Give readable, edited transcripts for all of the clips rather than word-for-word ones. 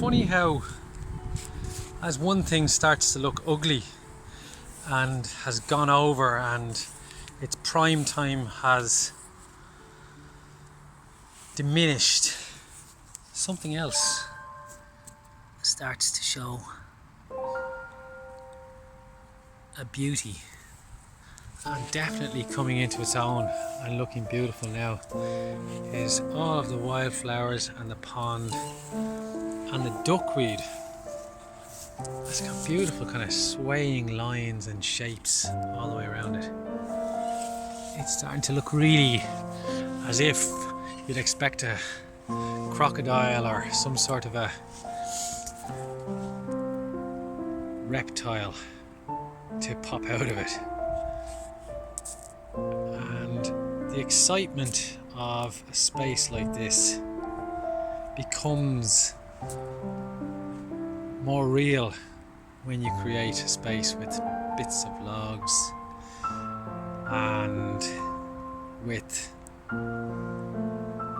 Funny how as one thing starts to look ugly and has gone over and its prime time has diminished, something else starts to show a beauty and definitely coming into its own and looking beautiful now is all of the wildflowers and the pond and the duckweed. It's got beautiful kind of swaying lines and shapes all the way around it. It's starting to look really as if you'd expect a crocodile or some sort of a reptile to pop out of it. And the excitement of a space like this becomes more real when you create a space with bits of logs, and with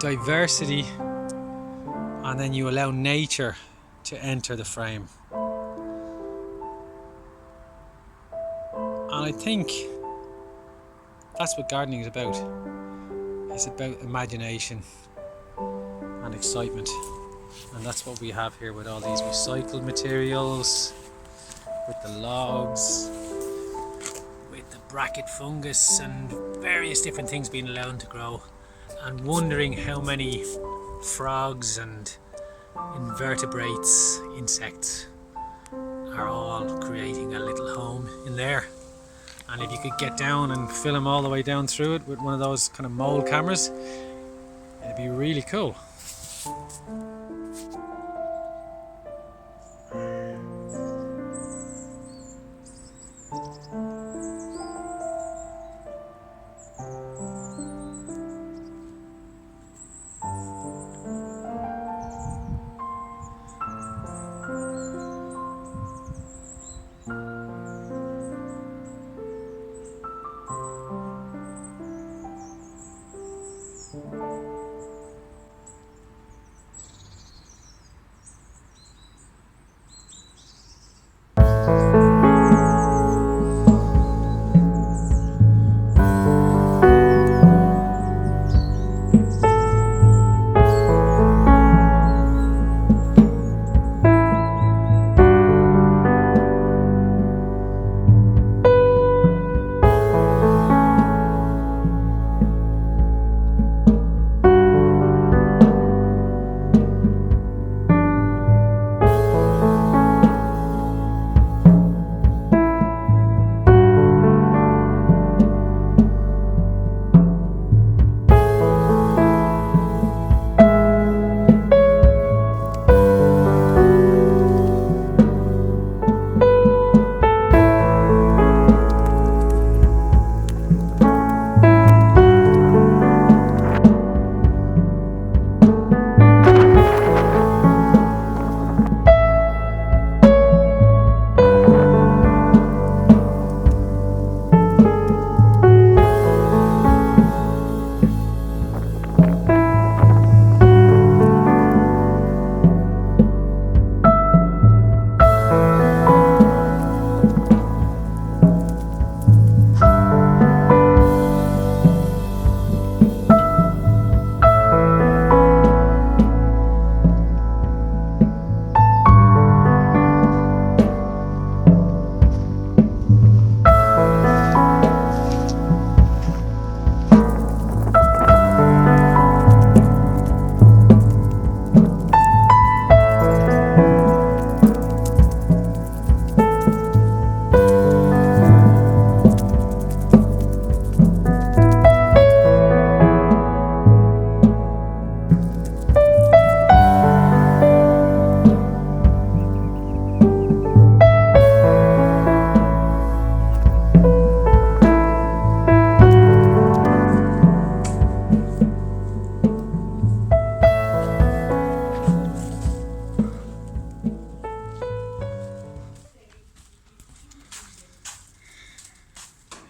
diversity, and then you allow nature to enter the frame. And I think that's what gardening is about. It's about imagination and excitement. And that's what we have here with all these recycled materials, with the logs, with the bracket fungus and various different things being allowed to grow, and wondering how many frogs and invertebrates, insects, are all creating a little home in there. And if you could get down and film all the way down through it with one of those kind of mole cameras, it'd be really cool.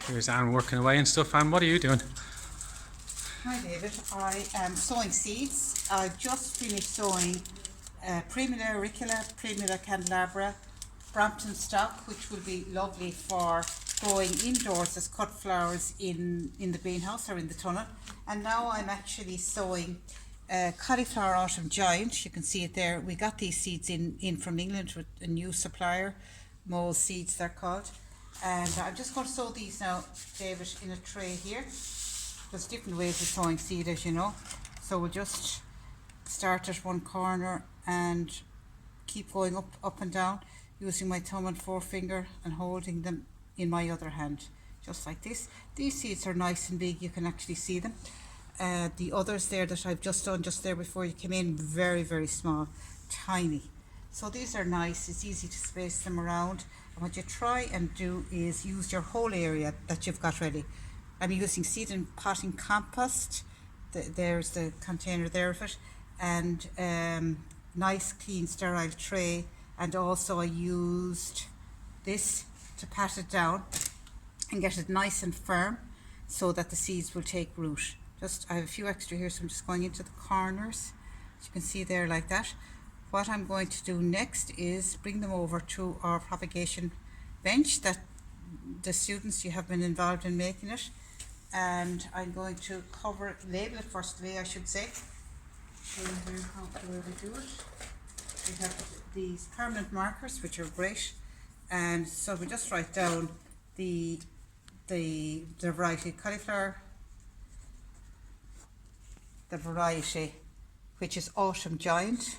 Here's Anne working away and stuff. Anne, what are you doing? Hi David, I am sowing seeds. I just finished sowing Primula auricula, Primula candelabra, Brampton stock, which will be lovely for growing indoors as cut flowers in the greenhouse or in the tunnel. And now I'm actually sowing cauliflower autumn giant. You can see it there. We got these seeds in from England with a new supplier, Mole Seeds they're called. And I'm just going to sow these now, David, in a tray here. There's different ways of sowing seed, as you know. So we'll just start at one corner and keep going up and down, using my thumb and forefinger and holding them in my other hand, just like this. These seeds are nice and big, you can actually see them. The others there that I've just done just there before you came in, very, very small, tiny. So these are nice, it's easy to space them around. And what you try and do is use your whole area that you've got ready. I'm using seed and potting compost. There's the container there of it. And nice, clean, sterile tray. And also I used this to pat it down and get it nice and firm. so that the seeds will take root. I have a few extra here, so I'm just going into the corners, as you can see there, like that. What I'm going to do next is bring them over to our propagation bench that the students, you have been involved in making it, and I'm going to label it firstly, I should say. Show you here the way we do it. We have these permanent markers, which are great, and so we just write down the variety cauliflower, the variety which is Autumn Giant,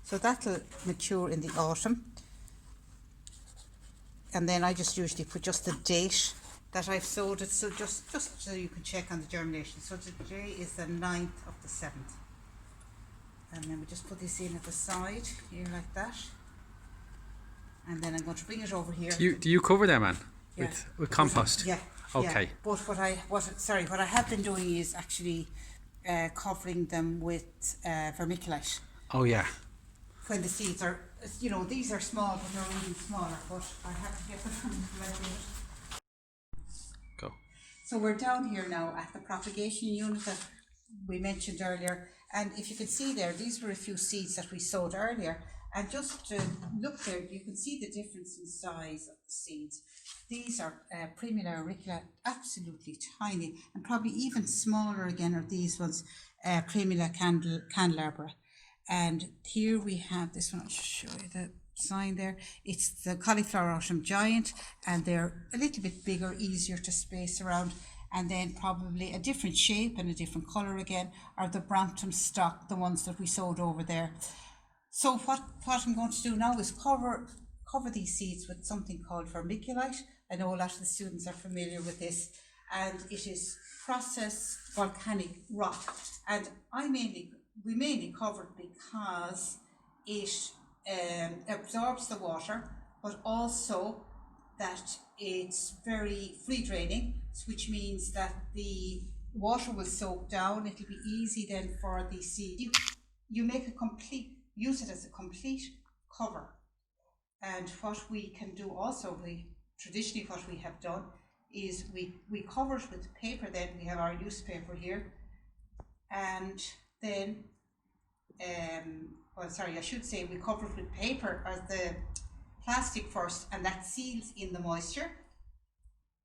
so that'll mature in the autumn. And then I just usually put just the date that I've sowed it, so just so you can check on the germination. So today is the 9th of the 7th. And then we just put this in at the side here like that. And then I'm going to bring it over here. Do you cover them, man? Yeah. With compost? Yeah. Okay. Yeah. But what I have been doing is actually covering them with vermiculite. Oh yeah. When the seeds are, you know, these are small, but they're really smaller. But I have to get the vermiculite. Go. So we're down here now at the propagation unit that we mentioned earlier, and if you can see there, these were a few seeds that we sowed earlier, and just to look there, you can see the difference in size of the seeds. These are Primula auricula, absolutely tiny, and probably even smaller again are these ones, Primula candelabra. And here we have this one, I'll show you the sign there. It's the cauliflower Autumn Giant, and they're a little bit bigger, easier to space around. And then probably a different shape and a different colour again are the Brampton stock, the ones that we sowed over there. So what I'm going to do now is cover these seeds with something called vermiculite. I know a lot of the students are familiar with this, and it is processed volcanic rock. And we mainly cover it because it absorbs the water, but also that it's very free draining, which means that the water will soak down. It'll be easy then for the seed. You use it as a complete cover. And what we can do also, traditionally what we have done is we cover it with paper. Then we have our newspaper here, and then I should say we cover it with paper as the plastic first, and that seals in the moisture,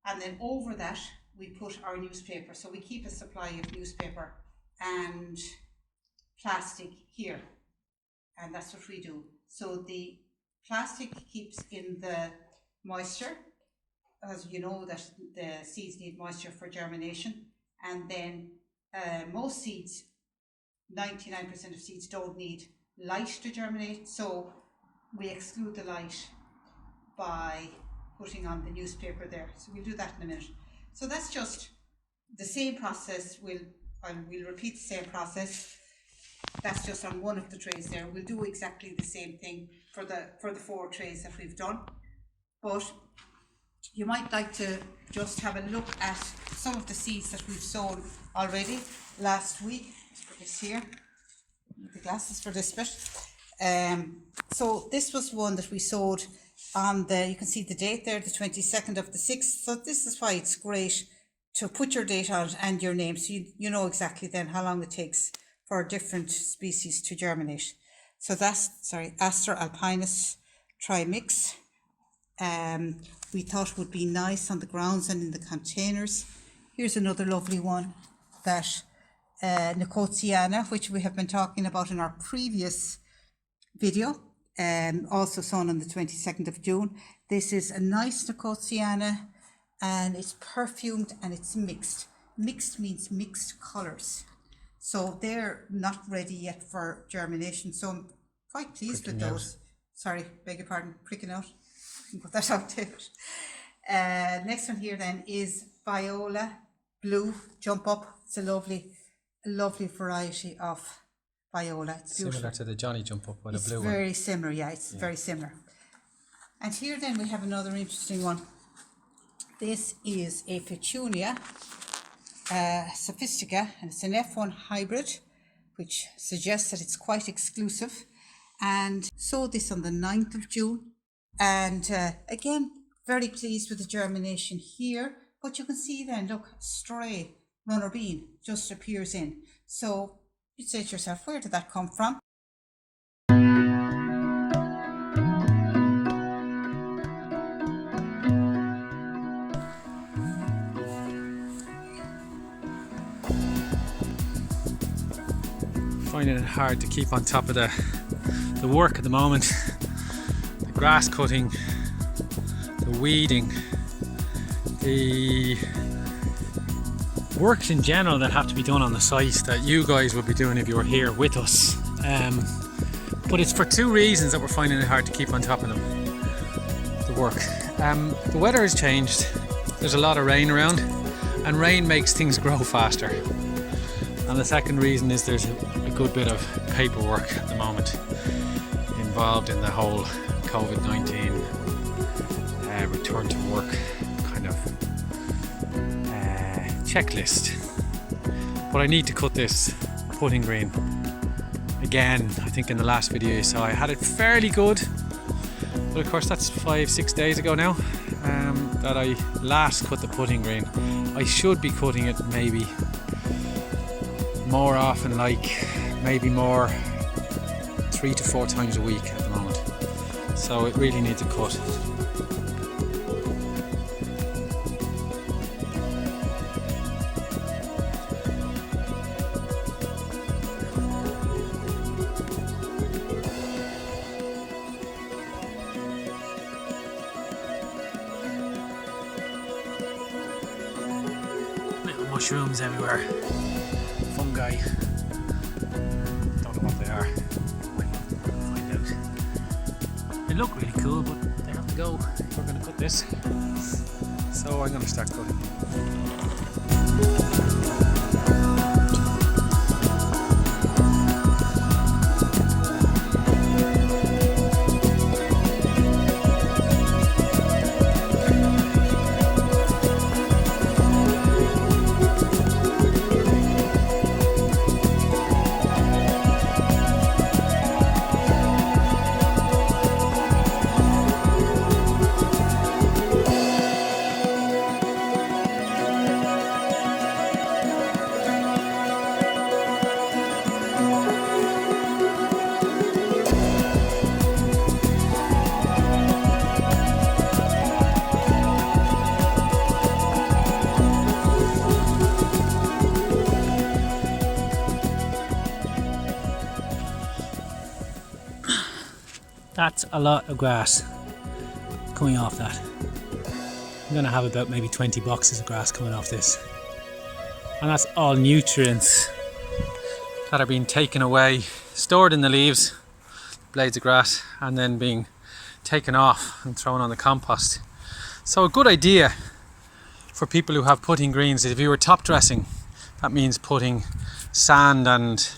and then over that we put our newspaper. So we keep a supply of newspaper and plastic here, and that's what we do. So the plastic keeps in the moisture, as you know that the seeds need moisture for germination, and then most seeds, 99% of seeds, don't need light to germinate, so we exclude the light by putting on the newspaper there. So we'll do that in a minute. So that's just the same process. We'll repeat the same process. That's just on one of the trays there. We'll do exactly the same thing for the 4 trays that we've done. But you might like to just have a look at some of the seeds that we've sown already last week. Let's put this here. The glasses for this bit. So this was one that we sowed on you can see the date there, the 22nd of the 6th. So this is why it's great to put your date on it and your name, so you know exactly then how long it takes for different species to germinate. So that's, Aster alpinus trimix. We thought would be nice on the grounds and in the containers. Here's another lovely one, that Nicotiana, which we have been talking about in our previous video, also sown on the 22nd of June. This is a nice Nicotiana, and it's perfumed and it's mixed. Mixed means mixed colours. So they're not ready yet for germination, so I'm quite pleased with those. Sorry, beg your pardon, pricking out. I can put that out too. Next one here then is Viola Blue Jump Up. It's a lovely variety of viola. It's beautiful. Similar to the Johnny Jump Up, but a blue one. It's very similar, yeah, it's very similar. And here then we have another interesting one. This is a Petunia sophistica, and it's an F1 hybrid, which suggests that it's quite exclusive. And sowed this on the 9th of June. And again, very pleased with the germination here. But you can see then, look, stray runner bean just appears in. So you'd say to yourself, where did that come from? Finding it hard to keep on top of the work at the moment. The grass cutting, the weeding, the works in general that have to be done on the site that you guys would be doing if you were here with us. But it's for two reasons that we're finding it hard to keep on top of them. The work. The weather has changed. There's a lot of rain around, and rain makes things grow faster. And the second reason is there's a good bit of paperwork at the moment involved in the whole COVID-19 return to work kind of checklist. But I need to cut this putting green. Again, I think in the last video you saw I had it fairly good, but of course that's 5-6 days ago now that I last cut the putting green. I should be cutting it maybe more often, like maybe more 3 to 4 times a week at the moment. So it really needs a cut. Little mushrooms everywhere. Fungi. Don't know what they are. Might find out. They look really cool, but they have to go if we're going to cut this. So I'm going to start cutting. That's a lot of grass coming off that. I'm going to have about maybe 20 boxes of grass coming off this. And that's all nutrients that are being taken away, stored in the leaves, blades of grass, and then being taken off and thrown on the compost. So a good idea for people who have putting greens is if you were top dressing, that means putting sand and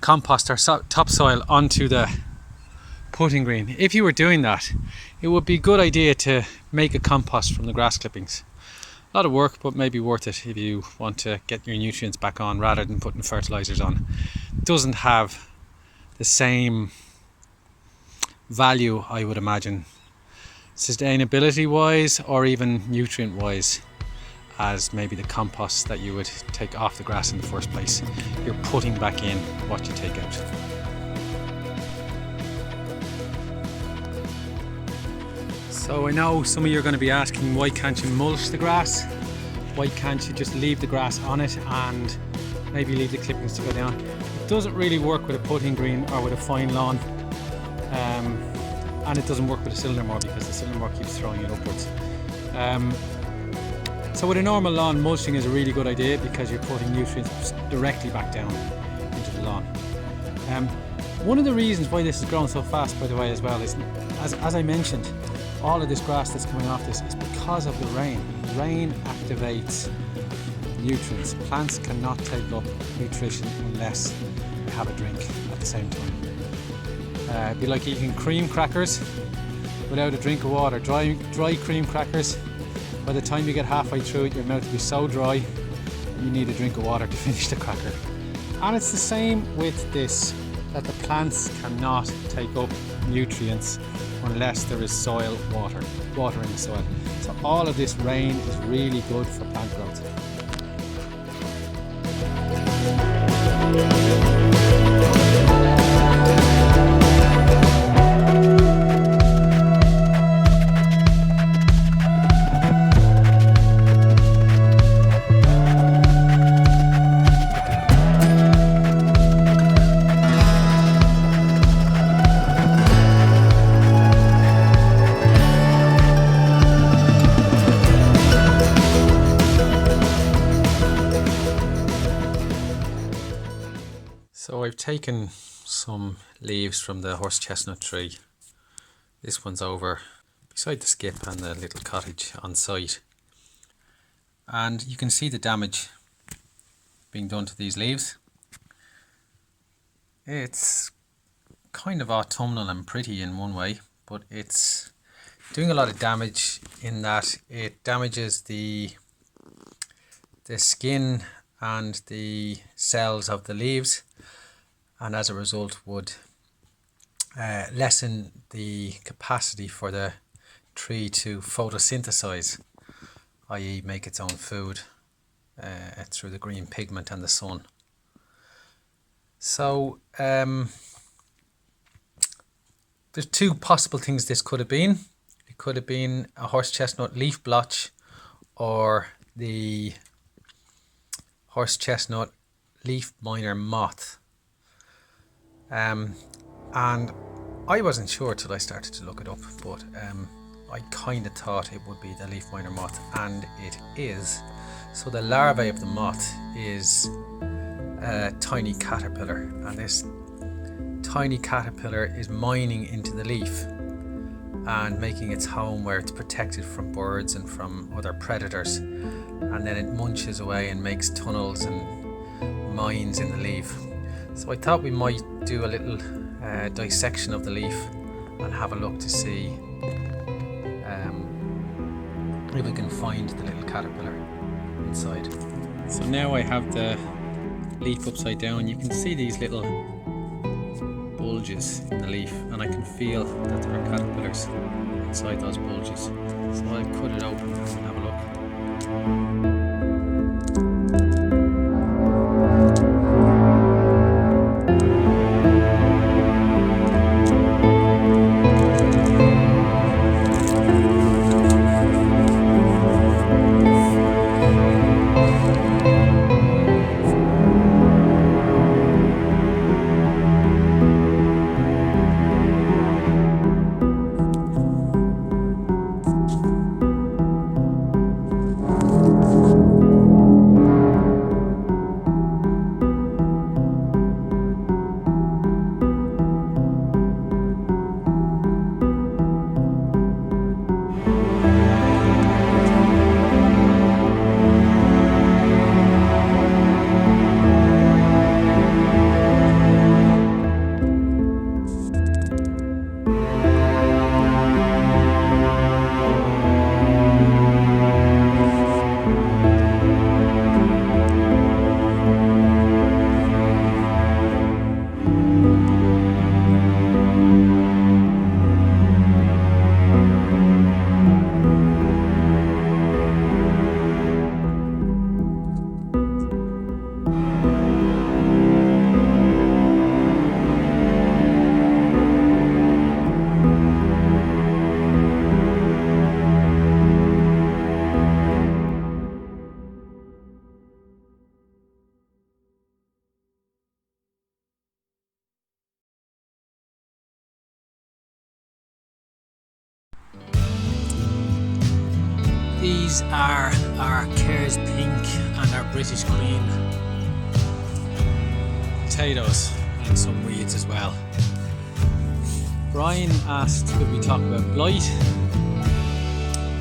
compost or topsoil onto the putting green. If you were doing that, it would be a good idea to make a compost from the grass clippings. A lot of work, but maybe worth it if you want to get your nutrients back on rather than putting fertilizers on. It doesn't have the same value, I would imagine, sustainability wise or even nutrient wise, as maybe the compost that you would take off the grass in the first place. You're putting back in what you take out. So I know some of you are going to be asking, why can't you mulch the grass? Why can't you just leave the grass on it and maybe leave the clippings to go down? It doesn't really work with a putting green or with a fine lawn, and it doesn't work with a cylinder mower because the cylinder mower keeps throwing it upwards. So with a normal lawn, mulching is a really good idea because you're putting nutrients directly back down into the lawn. One of the reasons why this is growing so fast, by the way, as well, is as I mentioned, all of this grass that's coming off this is because of the rain. Rain activates nutrients. Plants cannot take up nutrition unless they have a drink at the same time. It'd be like eating cream crackers without a drink of water. Dry cream crackers, by the time you get halfway through it, your mouth will be so dry you need a drink of water to finish the cracker. And it's the same with this, that the plants cannot take up nutrients unless there is water in the soil. So all of this rain is really good for plant growth. So I've taken some leaves from the horse chestnut tree. This one's over beside the skip and the little cottage on site. And you can see the damage being done to these leaves. It's kind of autumnal and pretty in one way, but it's doing a lot of damage in that it damages the skin and the cells of the leaves, and as a result would lessen the capacity for the tree to photosynthesize, i.e. make its own food through the green pigment and the sun. So there's two possible things this could have been. It could have been a horse chestnut leaf blotch or the horse chestnut leaf miner moth. And I wasn't sure till I started to look it up, but I kind of thought it would be the leaf miner moth, and it is. So the larvae of the moth is a tiny caterpillar, and this tiny caterpillar is mining into the leaf and making its home where it's protected from birds and from other predators, and then it munches away and makes tunnels and mines in the leaf. So I thought we might do a little dissection of the leaf and have a look to see if we can find the little caterpillar inside. So now I have the leaf upside down. You can see these little bulges in the leaf, and I can feel that there are caterpillars inside those bulges. So I'll cut it open and have a look. These are our Cares Pink and our British Queen potatoes, and some weeds as well. Brian asked could we talk about blight,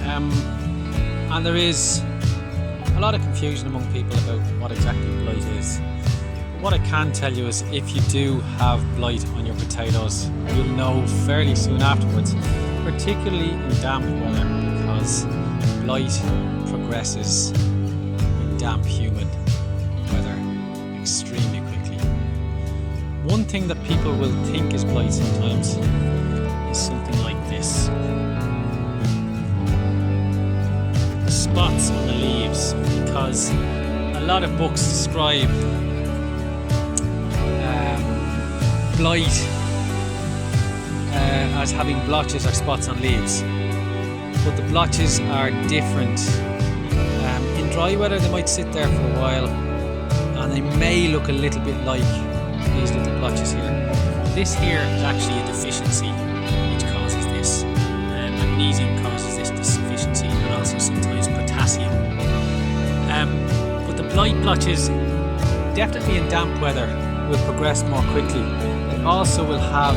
and there is a lot of confusion among people about what exactly blight is. But what I can tell you is if you do have blight on your potatoes, you'll know fairly soon afterwards, particularly in damp weather, because blight progresses in damp, humid weather extremely quickly. One thing that people will think is blight sometimes something like this. The spots on the leaves, because a lot of books describe blight as having blotches or spots on leaves, but the blotches are different. In dry weather they might sit there for a while and they may look a little bit like these little blotches here. This here is actually a deficiency which causes this. Magnesium causes this deficiency, and also sometimes potassium. But the blight blotches, definitely in damp weather, will progress more quickly. They also will have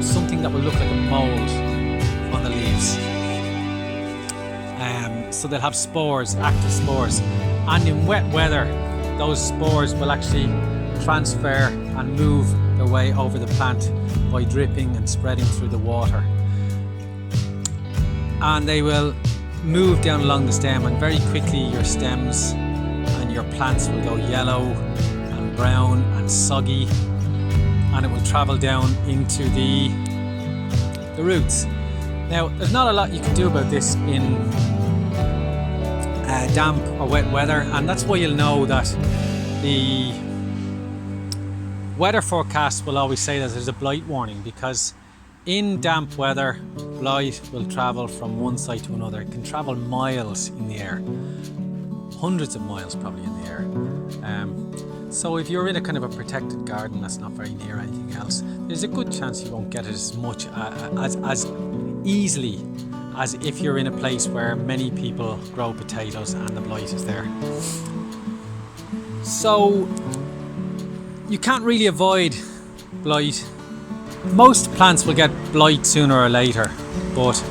something that will look like a mold on the leaves. So they'll have spores, active spores, and in wet weather those spores will actually transfer and move their way over the plant by dripping and spreading through the water, and they will move down along the stem, and very quickly your stems and your plants will go yellow and brown and soggy, and it will travel down into the roots. Now, there's not a lot you can do about this in damp or wet weather, and that's why you'll know that the weather forecasts will always say that there's a blight warning, because in damp weather blight will travel from one site to another. It can travel miles in the air, hundreds of miles probably in the air. So if you're in a kind of a protected garden that's not very near anything else, there's a good chance you won't get it as much as easily as if you're in a place where many people grow potatoes and the blight is there. So you can't really avoid blight. Most plants will get blight sooner or later, but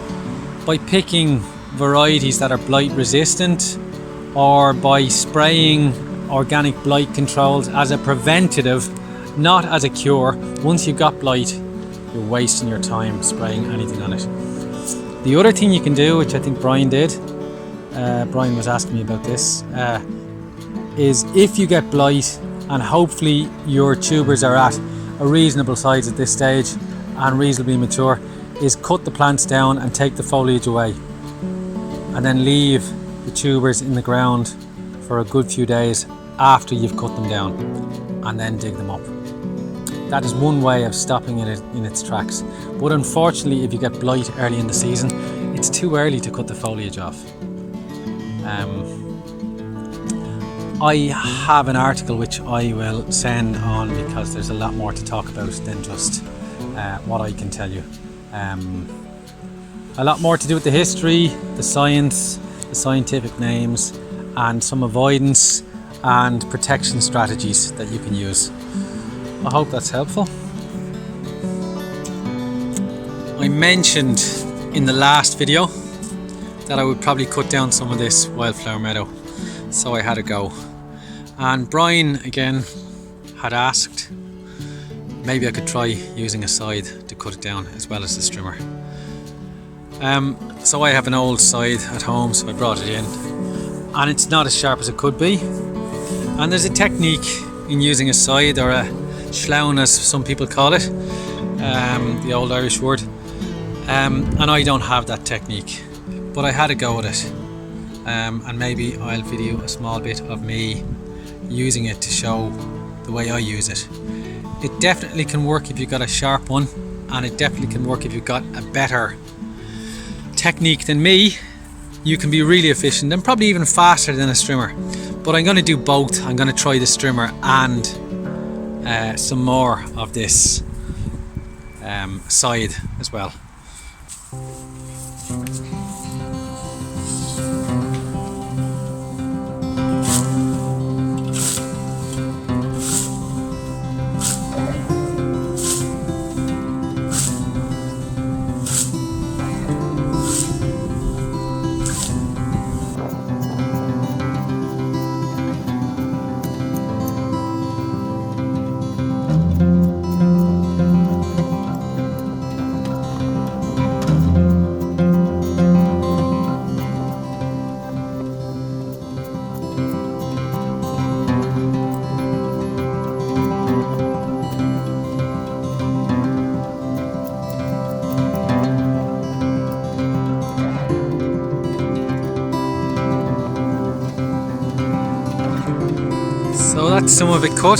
by picking varieties that are blight resistant, or by spraying organic blight controls as a preventative, not as a cure, once you've got blight, you're wasting your time spraying anything on it. The other thing you can do, which I think Brian did, Brian was asking me about this, is if you get blight and hopefully your tubers are at a reasonable size at this stage and reasonably mature, is cut the plants down and take the foliage away, and then leave the tubers in the ground for a good few days after you've cut them down, and then dig them up. That is one way of stopping it in its tracks. But unfortunately, if you get blight early in the season, it's too early to cut the foliage off. I have an article which I will send on, because there's a lot more to talk about than just what I can tell you. A lot more to do with the history, the science, the scientific names, and some avoidance and protection strategies that you can use. I hope that's helpful. I mentioned in the last video that I would probably cut down some of this wildflower meadow, so I had a go. And Brian again had asked maybe I could try using a scythe to cut it down as well as the strimmer. So I have an old scythe at home, so I brought it in, and it's not as sharp as it could be. And there's a technique in using a scythe, or a slough as some people call it, the old Irish word, and I don't have that technique, but I had a go at it, and maybe I'll video a small bit of me using it to show the way I use it. It definitely can work if you've got a sharp one, and it definitely can work if you've got a better technique than me. You can be really efficient and probably even faster than a strimmer, but I'm going to do both. I'm going to try the strimmer and some more of this scythe as well. got some of it cut.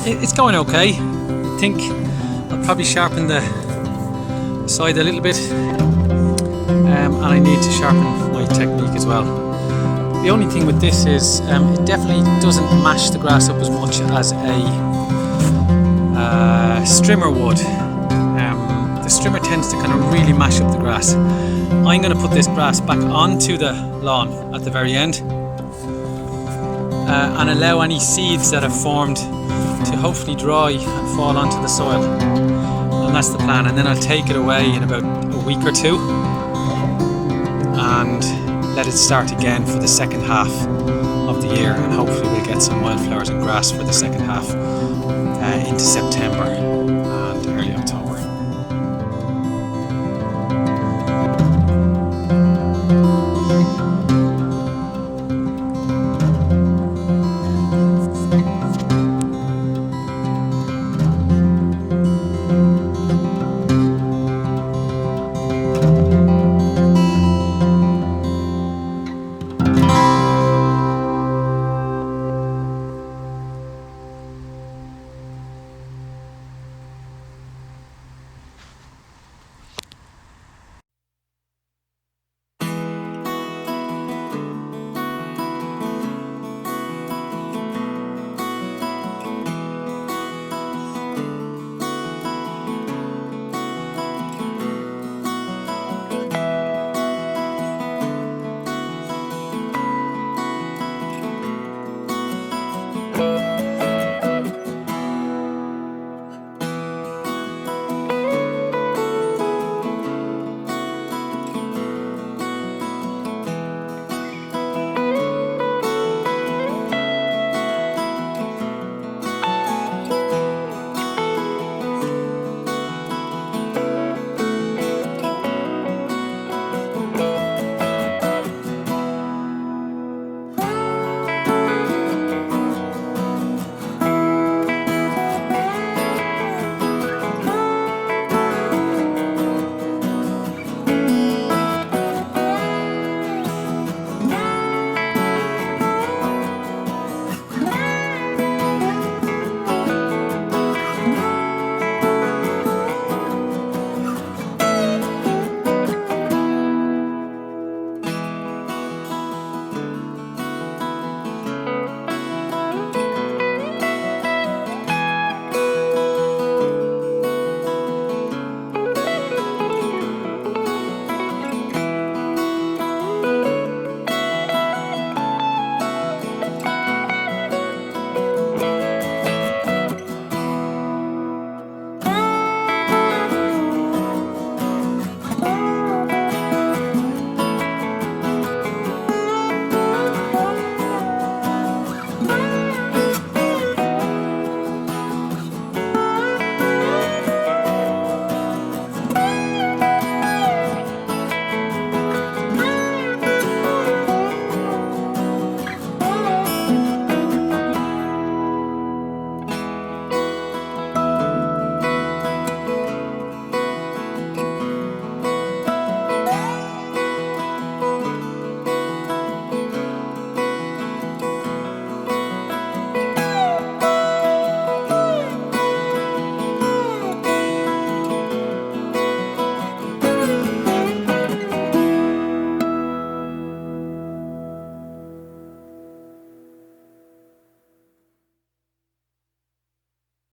It's going okay. I think I'll probably sharpen the side a little bit, and I need to sharpen my technique as well. The only thing with this is it definitely doesn't mash the grass up as much as a strimmer would. The strimmer tends to kind of really mash up the grass. I'm going to put this grass back onto the lawn at the very end, and allow any seeds that have formed to hopefully dry and fall onto the soil. And that's the plan. And then I'll take it away in about a week or two and let it start again for the second half of the year, and hopefully we'll get some wildflowers and grass for the second half into September.